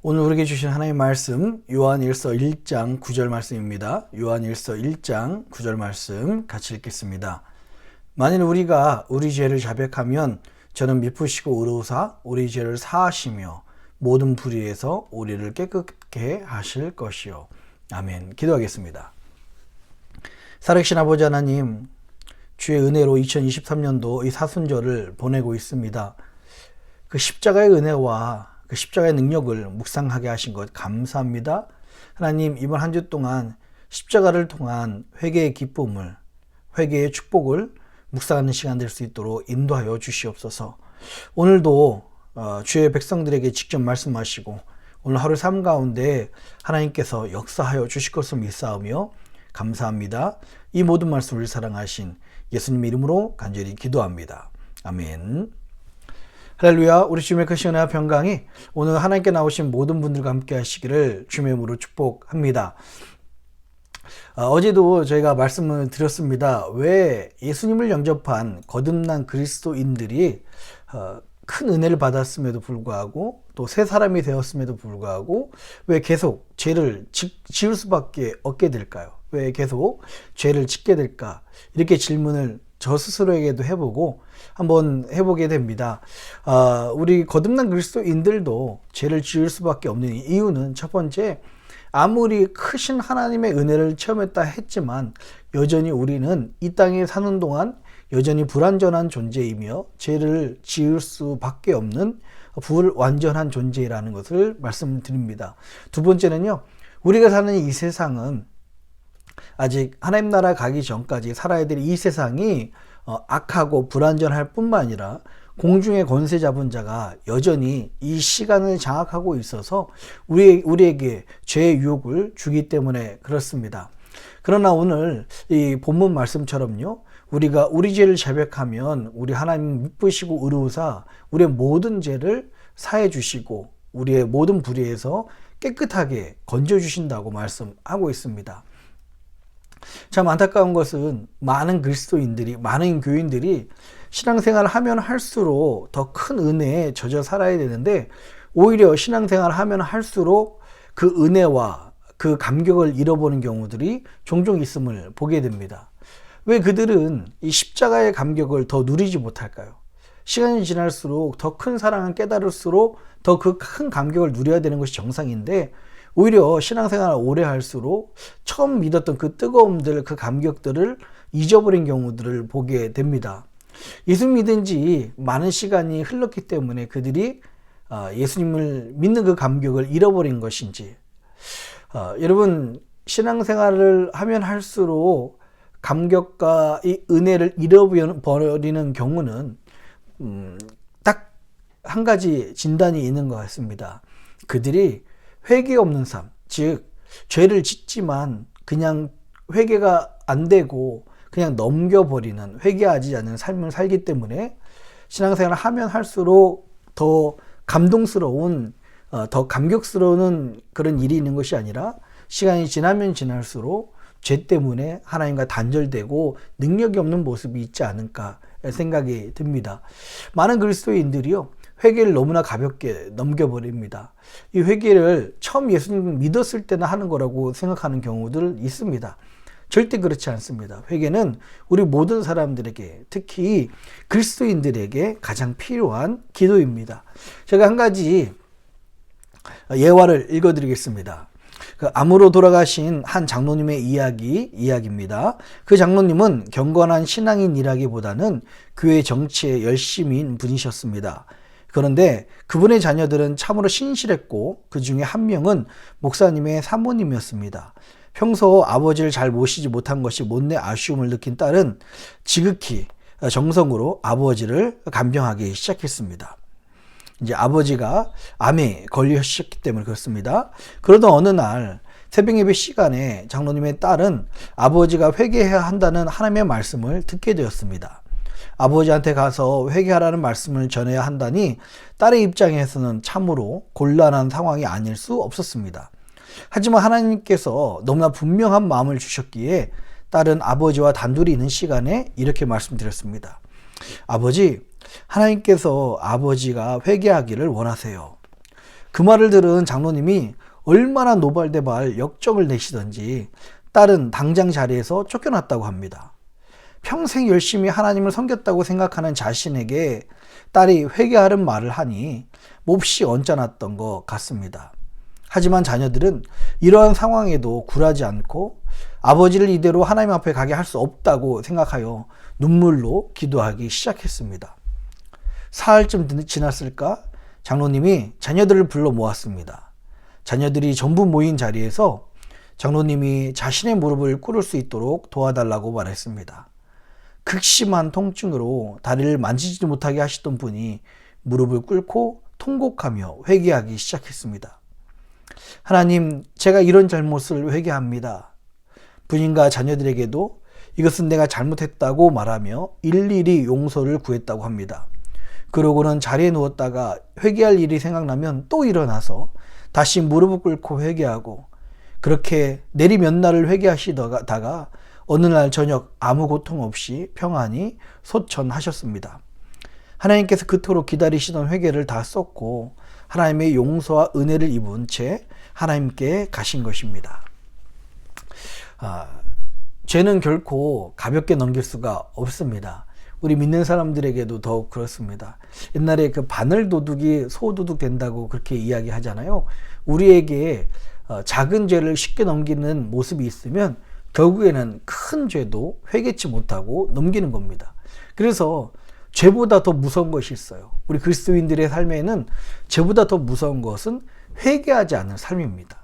오늘 우리에게 주신 하나님의 말씀 요한일서 1장 9절 말씀입니다. 요한일서 1장 9절 말씀 같이 읽겠습니다. 만일 우리가 우리 죄를 자백하면 저는 미쁘시고 의로우사 우리 죄를 사하시며 모든 불의에서 우리를 깨끗게 하실 것이요. 아멘. 기도하겠습니다. 살아계신 아버지 하나님, 주의 은혜로 2023년도 이 사순절을 보내고 있습니다. 그 십자가의 은혜와 그 십자가의 능력을 묵상하게 하신 것 감사합니다. 하나님, 이번 한 주 동안 십자가를 통한 회개의 기쁨을, 회개의 축복을 묵상하는 시간 될 수 있도록 인도하여 주시옵소서. 오늘도 주의 백성들에게 직접 말씀하시고 오늘 하루 삶 가운데 하나님께서 역사하여 주실 것을 믿사오며 감사합니다. 이 모든 말씀을 사랑하신 예수님 이름으로 간절히 기도합니다. 아멘. 할렐루야. 우리 주님의 크신 은혜와 평강이 오늘 하나님께 나오신 모든 분들과 함께 하시기를 주님의 이름으로 축복합니다. 어제도 저희가 말씀을 드렸습니다. 왜 예수님을 영접한 거듭난 그리스도인들이 큰 은혜를 받았음에도 불구하고 또 새 사람이 되었음에도 불구하고 왜 계속 죄를 지을 수밖에 없게 될까요? 왜 계속 죄를 짓게 될까? 이렇게 질문을 저 스스로에게도 해보고 한번 해보게 됩니다. 우리 거듭난 그리스도인들도 죄를 지을 수밖에 없는 이유는 첫 번째, 아무리 크신 하나님의 은혜를 체험했다 했지만 여전히 우리는 이 땅에 사는 동안 여전히 불완전한 존재이며 죄를 지을 수밖에 없는 불완전한 존재라는 것을 말씀드립니다. 두 번째는요, 우리가 사는 이 세상은 아직 하나님 나라 가기 전까지 살아야 될 이 세상이 악하고 불완전할 뿐만 아니라 공중의 권세 잡은 자가 여전히 이 시간을 장악하고 있어서 우리에게 죄의 유혹을 주기 때문에 그렇습니다. 그러나 오늘 이 본문 말씀처럼요, 우리가 우리 죄를 자백하면 우리 하나님 미쁘시고 의로우사 우리의 모든 죄를 사해 주시고 우리의 모든 불의에서 깨끗하게 건져 주신다고 말씀하고 있습니다. 참 안타까운 것은 많은 그리스도인들이, 많은 교인들이 신앙생활을 하면 할수록 더 큰 은혜에 젖어 살아야 되는데 오히려 신앙생활을 하면 할수록 그 은혜와 그 감격을 잃어버리는 경우들이 종종 있음을 보게 됩니다. 왜 그들은 이 십자가의 감격을 더 누리지 못할까요? 시간이 지날수록 더 큰 사랑을 깨달을수록 더 그 큰 감격을 누려야 되는 것이 정상인데 오히려 신앙생활을 오래 할수록 처음 믿었던 그 뜨거움들, 그 감격들을 잊어버린 경우들을 보게 됩니다. 예수 믿은 지 많은 시간이 흘렀기 때문에 그들이 예수님을 믿는 그 감격을 잃어버린 것인지, 여러분, 신앙생활을 하면 할수록 감격과 이 은혜를 잃어버리는 경우는 딱 한 가지 진단이 있는 것 같습니다. 그들이 회개 없는 삶, 즉 죄를 짓지만 그냥 회개가 안 되고 그냥 넘겨버리는, 회개하지 않는 삶을 살기 때문에 신앙생활을 하면 할수록 더 감동스러운, 더 감격스러운 그런 일이 있는 것이 아니라 시간이 지나면 지날수록 죄 때문에 하나님과 단절되고 능력이 없는 모습이 있지 않을까 생각이 듭니다. 많은 그리스도인들이요, 회개를 너무나 가볍게 넘겨버립니다. 이 회개를 처음 예수님 믿었을 때나 하는 거라고 생각하는 경우들 있습니다. 절대 그렇지 않습니다. 회개는 우리 모든 사람들에게, 특히 그리스도인들에게 가장 필요한 기도입니다. 제가 한 가지 예화를 읽어드리겠습니다. 그 암으로 돌아가신 한 장로님의 이야기입니다. 그 장로님은 경건한 신앙인이라기보다는 교회 정치에 열심인 분이셨습니다. 그런데 그분의 자녀들은 참으로 신실했고 그 중에 한 명은 목사님의 사모님이었습니다. 평소 아버지를 잘 모시지 못한 것이 못내 아쉬움을 느낀 딸은 지극히 정성으로 아버지를 간병하기 시작했습니다. 이제 아버지가 암에 걸리셨기 때문에 그렇습니다. 그러던 어느 날 새벽 예배 시간에 장로님의 딸은 아버지가 회개해야 한다는 하나님의 말씀을 듣게 되었습니다. 아버지한테 가서 회개하라는 말씀을 전해야 한다니 딸의 입장에서는 참으로 곤란한 상황이 아닐 수 없었습니다. 하지만 하나님께서 너무나 분명한 마음을 주셨기에 딸은 아버지와 단둘이 있는 시간에 이렇게 말씀드렸습니다. 아버지, 하나님께서 아버지가 회개하기를 원하세요. 그 말을 들은 장로님이 얼마나 노발대발 역정을 내시던지 딸은 당장 자리에서 쫓겨났다고 합니다. 평생 열심히 하나님을 섬겼다고 생각하는 자신에게 딸이 회개하는 말을 하니 몹시 언짢았던 것 같습니다. 하지만 자녀들은 이러한 상황에도 굴하지 않고 아버지를 이대로 하나님 앞에 가게 할 수 없다고 생각하여 눈물로 기도하기 시작했습니다. 사흘쯤 지났을까? 장로님이 자녀들을 불러 모았습니다. 자녀들이 전부 모인 자리에서 장로님이 자신의 무릎을 꿇을 수 있도록 도와달라고 말했습니다. 극심한 통증으로 다리를 만지지 못하게 하시던 분이 무릎을 꿇고 통곡하며 회개하기 시작했습니다. 하나님, 제가 이런 잘못을 회개합니다. 부인과 자녀들에게도 이것은 내가 잘못했다고 말하며 일일이 용서를 구했다고 합니다. 그러고는 자리에 누웠다가 회개할 일이 생각나면 또 일어나서 다시 무릎을 꿇고 회개하고 그렇게 내리 몇 날을 회개하시다가 어느 날 저녁 아무 고통 없이 평안히 소천하셨습니다. 하나님께서 그토록 기다리시던 회개를 다 썼고 하나님의 용서와 은혜를 입은 채 하나님께 가신 것입니다. 죄는 결코 가볍게 넘길 수가 없습니다. 우리 믿는 사람들에게도 더욱 그렇습니다. 옛날에 그 바늘 도둑이 소도둑 된다고 그렇게 이야기하잖아요. 우리에게 작은 죄를 쉽게 넘기는 모습이 있으면 결국에는 큰 죄도 회개치 못하고 넘기는 겁니다. 그래서 죄보다 더 무서운 것이 있어요. 우리 그리스도인들의 삶에는 죄보다 더 무서운 것은 회개하지 않는 삶입니다.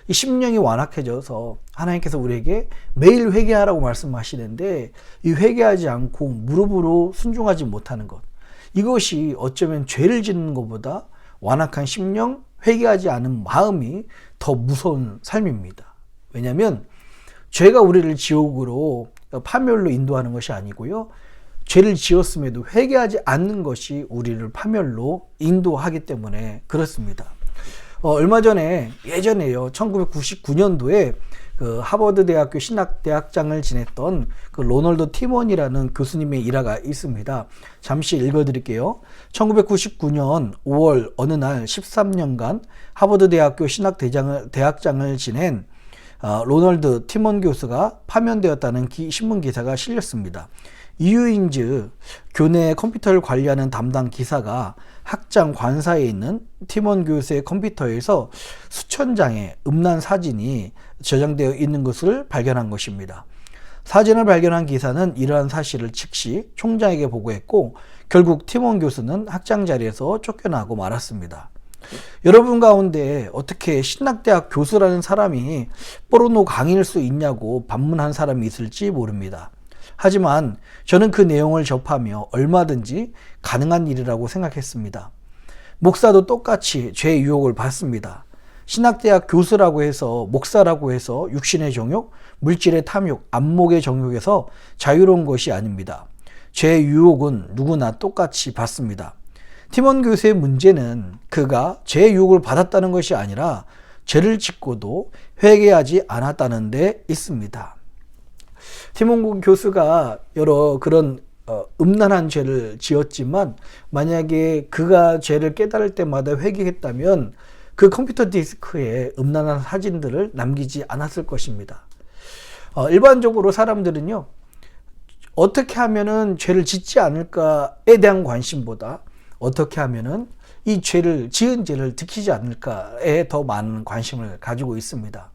이 심령이 완악해져서 하나님께서 우리에게 매일 회개하라고 말씀하시는데 이 회개하지 않고 무릎으로 순종하지 못하는 것, 이것이 어쩌면 죄를 짓는 것보다 완악한 심령, 회개하지 않은 마음이 더 무서운 삶입니다. 왜냐하면 죄가 우리를 지옥으로 파멸로 인도하는 것이 아니고요, 죄를 지었음에도 회개하지 않는 것이 우리를 파멸로 인도하기 때문에 그렇습니다. 얼마 전에 예전에요, 1999년도에 그 하버드 대학교 신학대학장을 지냈던 그 로널드 티몬이라는 교수님의 일화가 있습니다. 잠시 읽어드릴게요. 1999년 5월 어느 날 13년간 하버드 대학교 신학대학장을 지낸 로널드 티몬 교수가 파면되었다는 신문 기사가 실렸습니다. 이유인즉 교내 컴퓨터를 관리하는 담당 기사가 학장 관사에 있는 티몬 교수의 컴퓨터에서 수천 장의 음란 사진이 저장되어 있는 것을 발견한 것입니다. 사진을 발견한 기사는 이러한 사실을 즉시 총장에게 보고했고 결국 티몬 교수는 학장 자리에서 쫓겨나고 말았습니다. 여러분 가운데 어떻게 신학대학 교수라는 사람이 포르노 강의일 수 있냐고 반문한 사람이 있을지 모릅니다. 하지만 저는 그 내용을 접하며 얼마든지 가능한 일이라고 생각했습니다. 목사도 똑같이 죄의 유혹을 받습니다. 신학대학 교수라고 해서, 목사라고 해서 육신의 정욕, 물질의 탐욕, 안목의 정욕에서 자유로운 것이 아닙니다. 죄의 유혹은 누구나 똑같이 받습니다. 티몬 교수의 문제는 그가 죄의 유혹을 받았다는 것이 아니라 죄를 짓고도 회개하지 않았다는 데 있습니다. 티몬 교수가 여러 그런 음란한 죄를 지었지만 만약에 그가 죄를 깨달을 때마다 회개했다면 그 컴퓨터 디스크에 음란한 사진들을 남기지 않았을 것입니다. 일반적으로 사람들은요, 어떻게 하면은 죄를 짓지 않을까에 대한 관심보다 어떻게 하면은 이 지은 죄를 지키지 않을까에 더 많은 관심을 가지고 있습니다.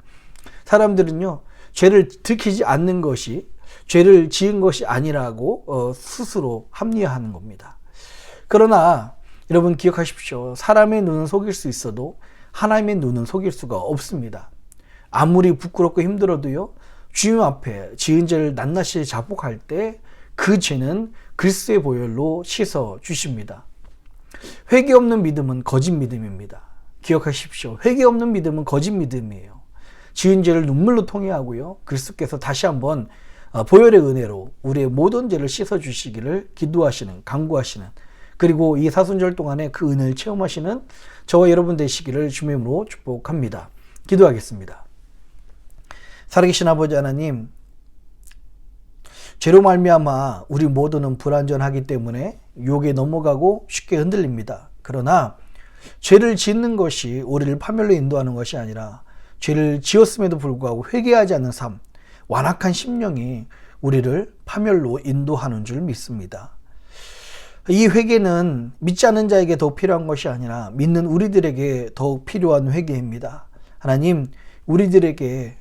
사람들은요, 죄를 지키지 않는 것이 죄를 지은 것이 아니라고 스스로 합리화하는 겁니다. 그러나 여러분 기억하십시오. 사람의 눈은 속일 수 있어도 하나님의 눈은 속일 수가 없습니다. 아무리 부끄럽고 힘들어도요, 주님 앞에 지은 죄를 낱낱이 자복할 때 그 죄는 그리스도의 보혈로 씻어 주십니다. 회개 없는 믿음은 거짓 믿음입니다. 기억하십시오. 회개 없는 믿음은 거짓 믿음이에요. 지은 죄를 눈물로 통회하고요, 그리스도께서 다시 한번 보혈의 은혜로 우리의 모든 죄를 씻어 주시기를 기도하시는, 간구하시는, 그리고 이 사순절 동안에 그 은혜를 체험하시는 저와 여러분 되시기를 주님의 이름으로 축복합니다. 기도하겠습니다. 살아계신 아버지 하나님, 죄로 말미암아 우리 모두는 불완전하기 때문에 유혹에 넘어가고 쉽게 흔들립니다. 그러나 죄를 짓는 것이 우리를 파멸로 인도하는 것이 아니라 죄를 지었음에도 불구하고 회개하지 않는 삶, 완악한 심령이 우리를 파멸로 인도하는 줄 믿습니다. 이 회개는 믿지 않는 자에게 더욱 필요한 것이 아니라 믿는 우리들에게 더욱 필요한 회개입니다. 하나님, 우리들에게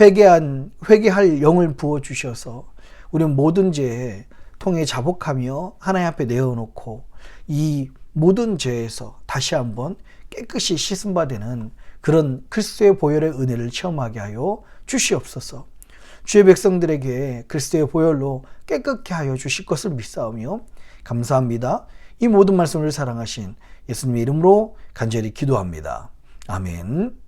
회개할 영을 부어주셔서 우리 모든 죄에 통해 자복하며 하나님 앞에 내어놓고 이 모든 죄에서 다시 한번 깨끗이 씻음 받는 그런 그리스도의 보혈의 은혜를 체험하게 하여 주시옵소서. 주의 백성들에게 그리스도의 보혈로 깨끗게 하여 주실 것을 믿사오며 감사합니다. 이 모든 말씀을 사랑하신 예수님의 이름으로 간절히 기도합니다. 아멘.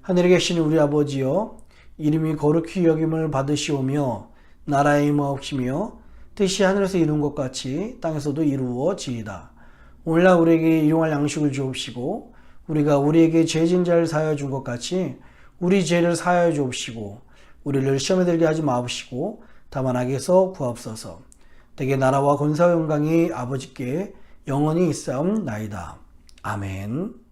하늘에 계신 우리 아버지여, 이름이 거룩히 여김을 받으시오며 나라의 임하옵시며 뜻이 하늘에서 이룬 것 같이 땅에서도 이루어지이다. 오늘날 우리에게 일용할 양식을 주옵시고 우리가 우리에게 죄진 자를 사하여 준 것 같이 우리 죄를 사하여 주옵시고 우리를 시험에 들게 하지 마옵시고 다만 악에서 구하옵소서. 대개 나라와 권세와 영광이 아버지께 영원히 있사옵나이다. 아멘.